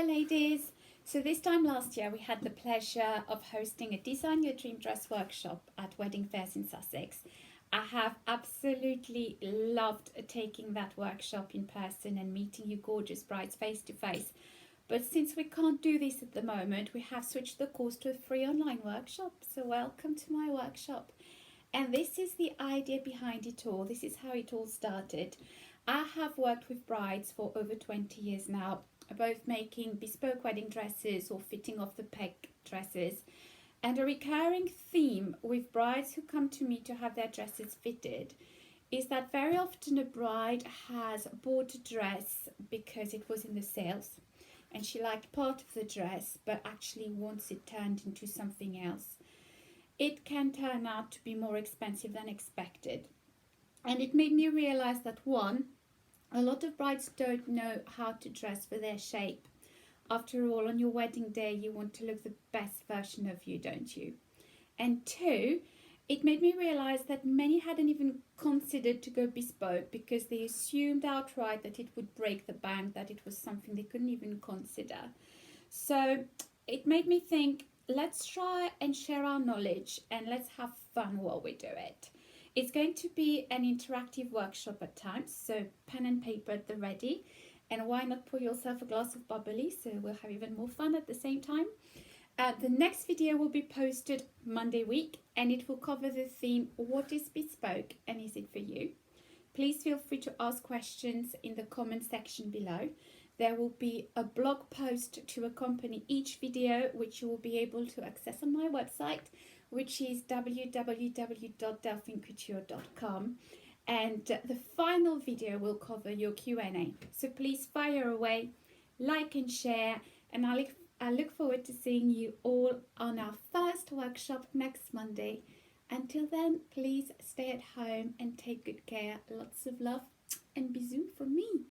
Hello ladies! So this time last year we had the pleasure of hosting a Design Your Dream Dress workshop at Wedding Fairs in Sussex. I have absolutely loved taking that workshop in person and meeting you gorgeous brides face to face. But since we can't do this at the moment, we have switched the course to a free online workshop. So welcome to my workshop. And this is the idea behind it all. This is how it all started. I have worked with brides for over 20 years now, both making bespoke wedding dresses or fitting off the peg dresses. And a recurring theme with brides who come to me to have their dresses fitted is that very often a bride has bought a dress because it was in the sales and she liked part of the dress but actually wants it turned into something else. It can turn out to be more expensive than expected. And it made me realize that one, a lot of brides don't know how to dress for their shape. After all, on your wedding day, you want to look the best version of you, don't you? And two, it made me realize that many hadn't even considered to go bespoke because they assumed outright that it would break the bank, that it was something they couldn't even consider. So it made me think, let's try and share our knowledge and let's have fun while we do it. It's going to be an interactive workshop at times, so pen and paper at the ready. And why not pour yourself a glass of bubbly, so we'll have even more fun at the same time. The next video will be posted Monday week, and it will cover the theme, what is bespoke and is it for you? Please feel free to ask questions in the comment section below. There will be a blog post to accompany each video, which you will be able to access on my website, which is www.delphinecouture.com. And the final video will cover your Q&A. So please fire away, like and share, and I look forward to seeing you all on our first workshop next Monday. Until then, please stay at home and take good care. Lots of love and bisous from me.